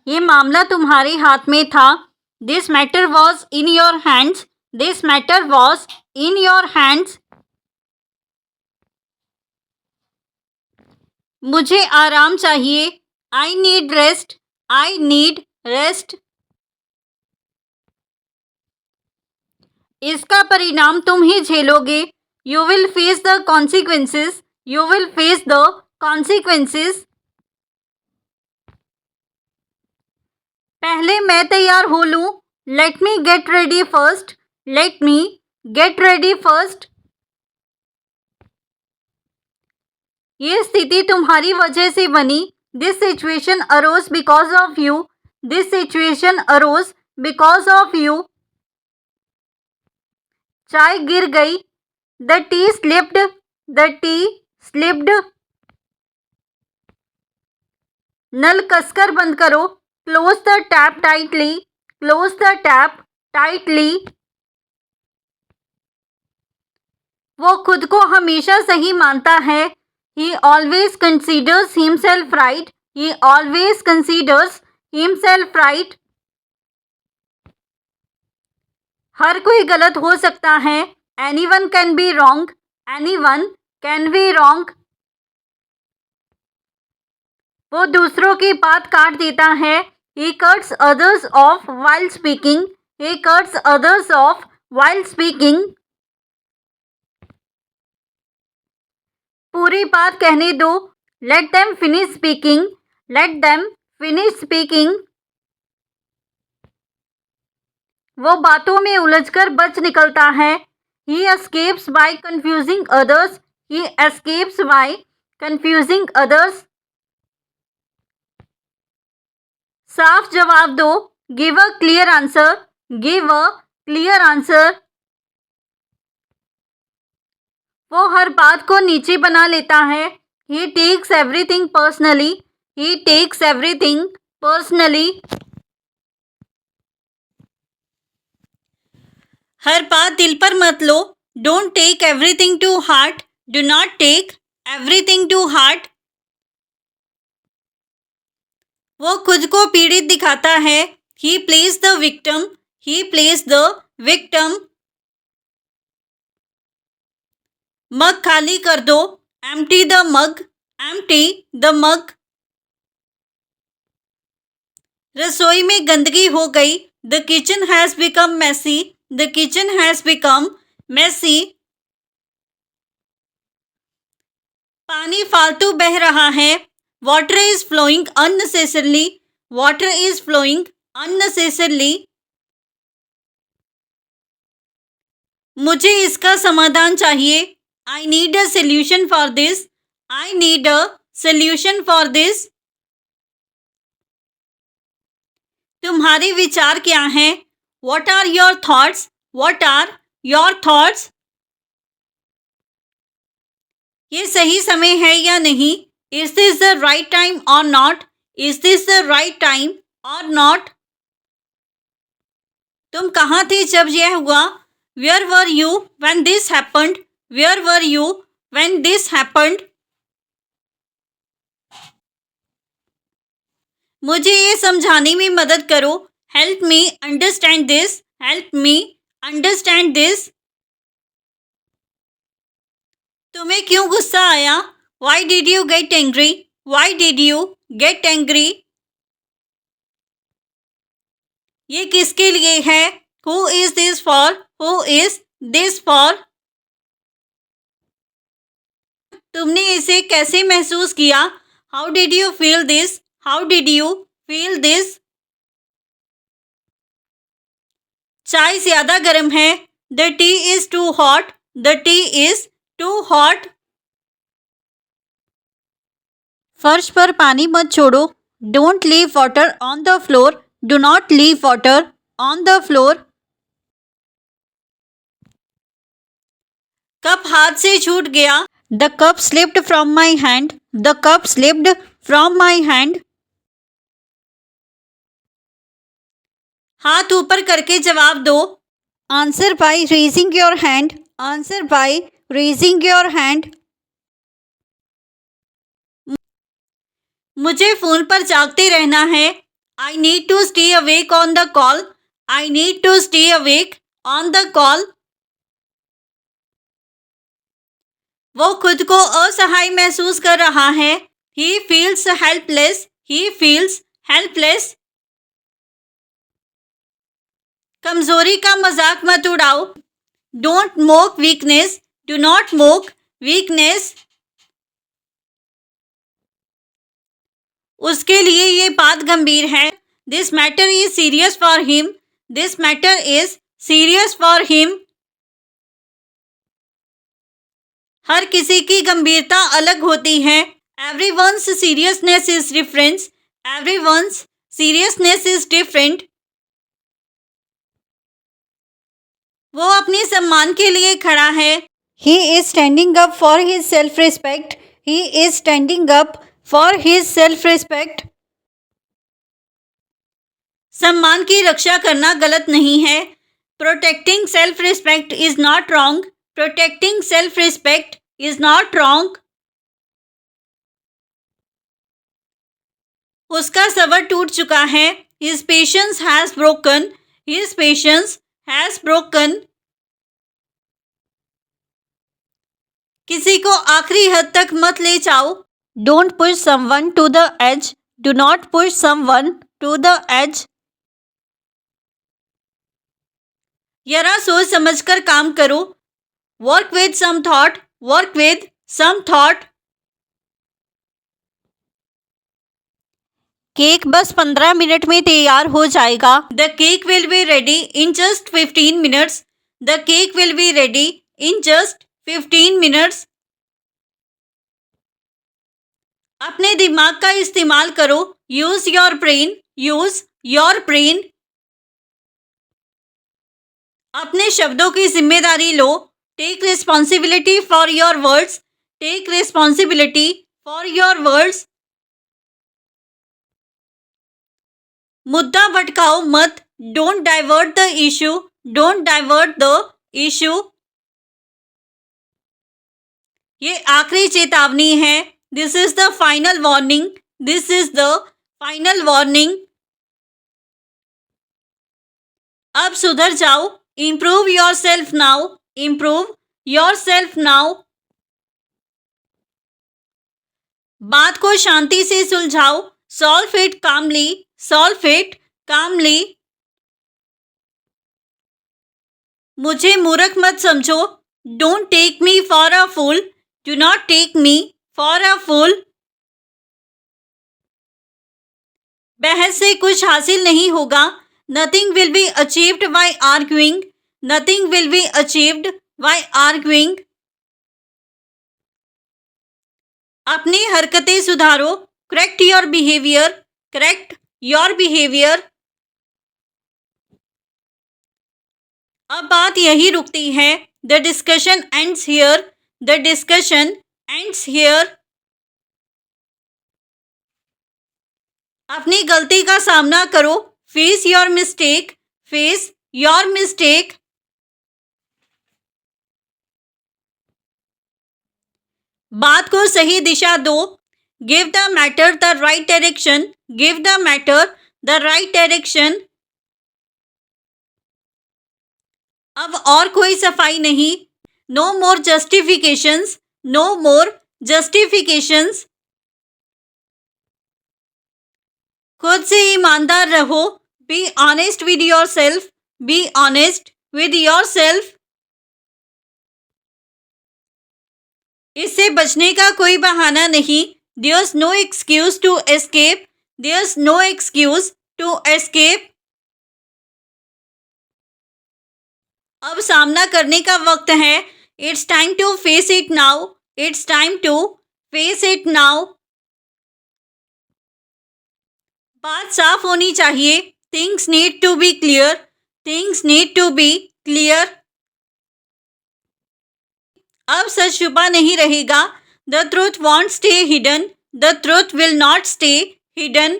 ये मामला तुम्हारे हाथ में था। This matter was in your hands. This matter was in your hands. मुझे आराम चाहिए। I need rest. I need rest. इसका परिणाम तुम ही झेलोगे। You will face the consequences. You will face the consequences. पहले मैं तैयार हो लूँ। Let me get ready first. Let me get ready first. ये स्थिति तुम्हारी वजह से बनी। This situation arose because of you. This situation arose because of you. चाय गिर गई। The tea slipped. The tea slipped. नल कसकर बंद करो। Close the tap tightly. Close the tap tightly. वो खुद को हमेशा सही मानता है। He always considers himself right. He always considers himself right. हर कोई गलत हो सकता है। Anyone can be wrong. Anyone can be wrong. वो दूसरों की बात काट देता है। He cuts others off while speaking. He cuts others off while speaking. पूरी बात कहने दो। Let them finish speaking. Let them finish speaking. वो बातों में उलझकर बच निकलता है। He escapes by confusing others. He escapes by confusing others. साफ जवाब दो। Give a clear answer. Give a clear answer. वो हर बात को नीचे बना लेता है। He takes everything personally. He takes everything personally. हर बात दिल पर मत लो। Don't take everything to heart. Do not take everything to heart. वो खुद को पीड़ित दिखाता है। He plays the victim. He plays the victim. मग खाली कर दो। Empty the mug. Empty the mug. रसोई में गंदगी हो गई। The kitchen has become messy. The kitchen has become messy. पानी फालतू बह रहा है। Water is flowing unnecessarily. Water is flowing unnecessarily. मुझे इसका समाधान चाहिए। I need a solution for this. I need a solution for this. तुम्हारे विचार क्या हैं? What are your thoughts? What are your thoughts? ये सही समय है या नहीं? Is this the right time or not? Is this the right time or not? तुम कहाँ थे जब यह हुआ? Where were you when this happened? Where were you when this happened? मुझे ये समझाने में मदद करो। Help me understand this. Help me understand this. तुम्हें क्यों गुस्सा आया? Why did you get angry? Why did you get angry? ये किसके लिए है? Who is this for? Who is this for? तुमने इसे कैसे महसूस किया? How did you feel this? How did you feel this? चाय ज़्यादा गर्म है। The tea is too hot. The tea is too hot. फर्श पर पानी मत छोड़ो। Don't leave water on the floor. Do not leave water on the floor. Cup हाथ से छूट गया। The cup slipped from my hand. The cup slipped from my hand. हाथ ऊपर करके जवाब दो। Answer by raising your hand. Answer by raising your hand. मुझे फोन पर जागते रहना है। I need to stay awake on the call. I need to stay awake on the call. वो खुद को असहाय महसूस कर रहा है. He feels helpless. He feels helpless. कमजोरी का मजाक मत उड़ाओ. Don't mock weakness. Do not mock weakness. उसके लिए ये बात गंभीर है. This matter is serious for him. This matter is serious for him. हर किसी की गंभीरता अलग होती है. Everyone's seriousness is different. Everyone's seriousness is different. वो अपने सम्मान के लिए खड़ा है. He is standing up for his self-respect. He is standing up for his self-respect. सम्मान की रक्षा करना गलत नहीं है. Protecting self-respect is not wrong. Protecting self-respect is not wrong. उसका सबर टूट चुका है. His patience has broken. His patience has broken. किसी को आखिरी हद तक मत ले जाओ. Don't push someone to the edge. Do not push someone to the edge. जरा सोच समझकर काम करो. Work with some thought. Work with some thought. Cake बस 15 मिनट में तैयार हो जाएगा. The cake will be ready in just 15 minutes. The cake will be ready in just 15 minutes. अपने दिमाग का इस्तेमाल करो. Use your brain. Use your brain. अपने शब्दों की जिम्मेदारी लो. Take responsibility for your words. Take responsibility for your words. मुद्दा भटकाओ मत. Don't divert the issue. Don't divert the issue. ये आखिरी चेतावनी है. This is the final warning. This is the final warning. अब सुधर जाओ. Improve yourself now. Improve yourself now. बात को शांति से सुलझाओ. Solve it calmly. Solve it calmly. मुझे मूर्ख मत समझो. Don't take me for a fool. Do not take me for a fool. बहस से कुछ हासिल नहीं होगा. Nothing will be achieved by arguing. Nothing will be achieved by arguing. अपनी हरकतें सुधारो. Correct your behavior. Correct your behavior. अब बात यही रुकती है. The discussion ends here. The discussion ends here. अपनी गलती का सामना करो. Face your mistake. Face your mistake. बात को सही दिशा दो. Give the matter the right direction. Give the matter the right direction. अब और कोई सफाई नहीं. No more justifications. No more justifications. खुद से ईमानदार रहो. Be honest with yourself. Be honest with yourself. इससे बचने का कोई बहाना नहीं. There's no excuse to escape. There's no excuse to escape. अब सामना करने का वक्त है. It's time to face it now. It's time to face it now. बात साफ होनी चाहिए. Things need to be clear. Things need to be clear. अब सच छुपा नहीं रहेगा. The truth won't stay hidden. The truth will not stay hidden.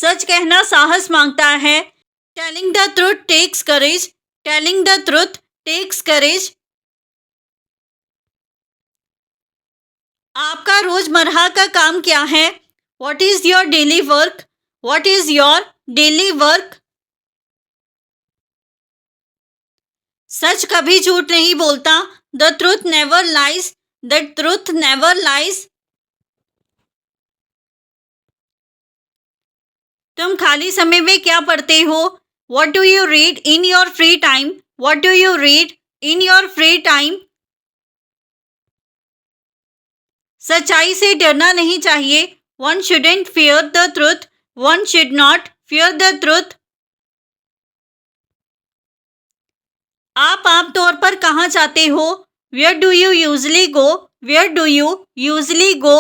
सच कहना साहस मांगता है. Telling the truth takes courage. Telling the truth takes courage. आपका रोजमर्रा का काम क्या है? What is your daily work? What is your daily work? सच कभी झूठ नहीं बोलता. The truth never lies. The truth never lies. तुम खाली समय में क्या पढ़ते हो? What do you read in your free time? What do you read in your free time? सच्चाई से डरना नहीं चाहिए. One shouldn't fear the truth. One should not fear the truth. आप आमतौर पर कहाँ जाते हो? Where do you usually go? Where do you usually go?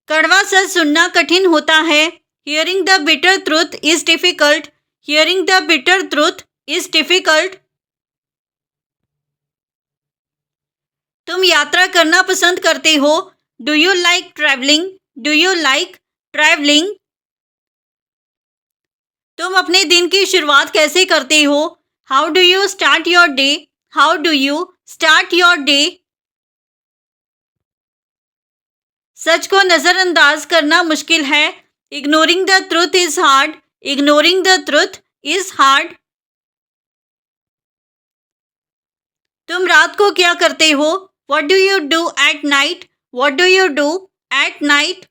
कड़वा सच सुनना कठिन होता है. Hearing the bitter truth is difficult. Hearing the bitter truth is difficult. तुम यात्रा करना पसंद करते हो? Do you like traveling? Do you like traveling? तुम अपने दिन की शुरुआत कैसे करते हो? How do you start your day? How do you start your day? सच को नज़रअंदाज करना मुश्किल है. Ignoring the truth is hard. Ignoring the truth is hard. तुम रात को क्या करते हो? What do you do at night? What do you do at night?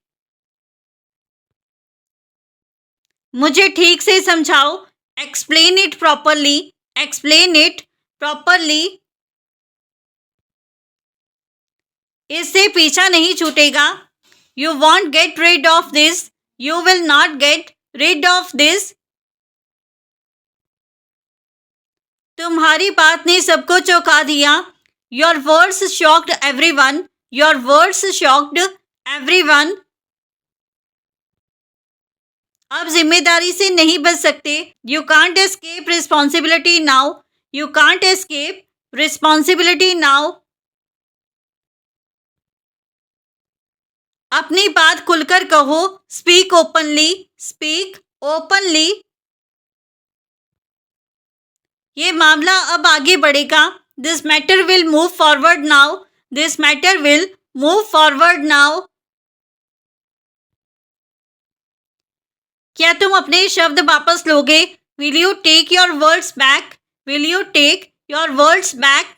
मुझे ठीक से समझाओ. Explain it properly. Explain it properly. इससे पीछा नहीं छूटेगा. You won't get rid of this. You will not get rid of this. तुम्हारी बात ने सबको चौंका दिया. Your words shocked everyone. Your words shocked everyone. अब जिम्मेदारी से नहीं बच सकते. You can't escape responsibility now. You can't escape responsibility now. अपनी बात खुलकर कहो. Speak openly. Speak openly. ये मामला अब आगे बढ़ेगा. This matter will move forward now. This matter will move forward now. क्या तुम अपने शब्द वापस लोगे? Will you take your words back? Will you take your words back?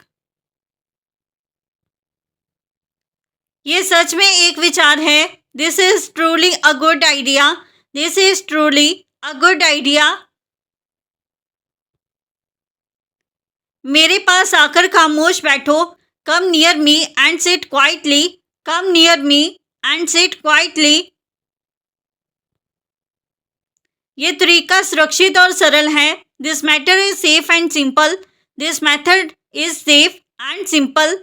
ये सच में एक विचार है. This is truly a good idea. This is truly a good idea. मेरे पास आकर खामोश बैठो. Come near me and sit quietly. Come near me and sit quietly. ये तरीका सुरक्षित और सरल है. This matter is safe and simple. This method is safe and simple.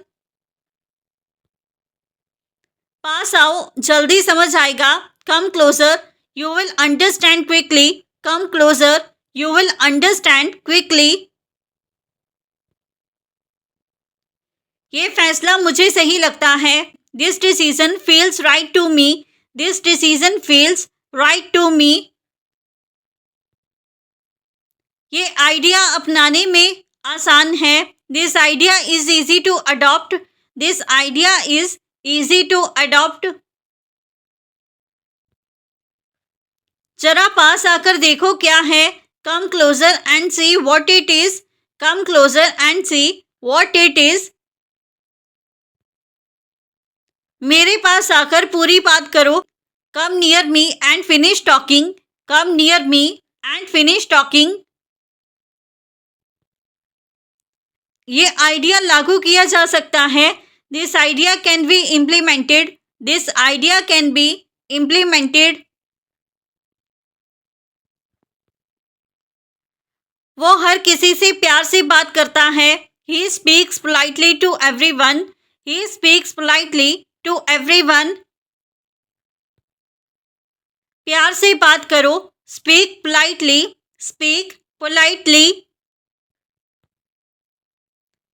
पास आओ, जल्दी समझ आएगा. Come closer. You will understand quickly. Come closer. You will understand quickly. ये फैसला मुझे सही लगता है. This decision feels right to me. This decision feels right to me. ये आइडिया अपनाने में आसान है. This idea is easy to adopt. This idea is easy to adopt. जरा पास आकर देखो क्या है. Come closer and see what it is. Come closer and see what it is. मेरे पास आकर पूरी बात करो. Come near me and finish talking. Come near me and finish talking. ये आइडिया लागू किया जा सकता है. This idea can be implemented. This idea can be implemented. वो हर किसी से प्यार से बात करता है. He speaks politely to everyone. He speaks politely to everyone. प्यार से बात करो. Speak politely. Speak politely.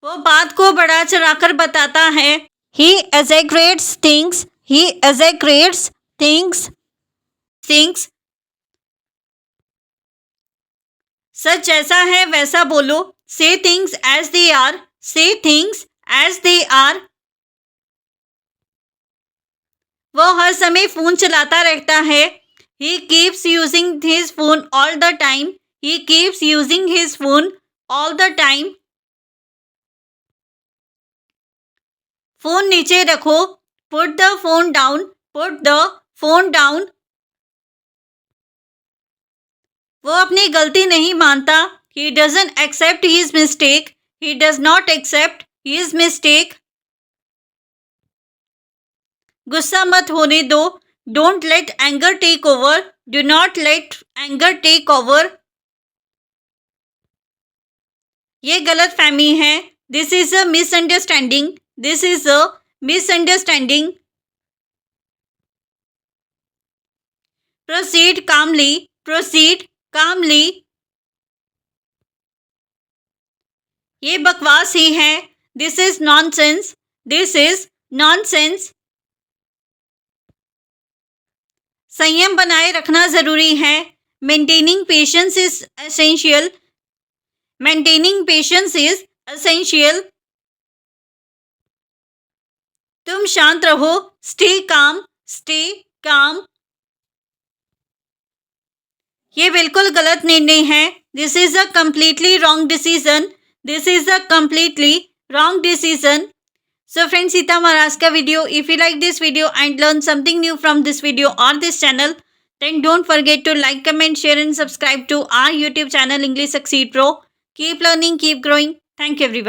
वो बात को बढ़ा चढ़ाकर बताता है. He exaggerates things. He exaggerates things. सच जैसा है वैसा बोलो. Say things as they are. Say things as they are. वो हर समय फ़ोन चलाता रहता है। He keeps using his phone all the time. He keeps using his phone all the time. Phone नीचे रखो। Put the phone down. Put the phone down. वो अपनी गलती नहीं मानता। He doesn't accept his mistake. He does not accept his mistake. गुस्सा मत होने दो। Don't let anger take over. Do not let anger take over. ये गलत फहमी है। This is a misunderstanding. This is a misunderstanding. Proceed calmly. Proceed calmly. ये बकवास ही है। This is nonsense. This is nonsense. संयम बनाए रखना ज़रूरी है। Maintaining patience is essential. Maintaining patience is essential. तुम शांत रहो। Stay calm. Stay calm. ये बिल्कुल गलत निर्णय है। This is a completely wrong decision. This is a completely wrong decision. So friends, Sita महाराज का video. If you like this video and learn something new from this video or this channel, then don't forget to like, comment, share and subscribe to our YouTube channel English Succeed Pro. Keep learning, keep growing. Thank you everyone.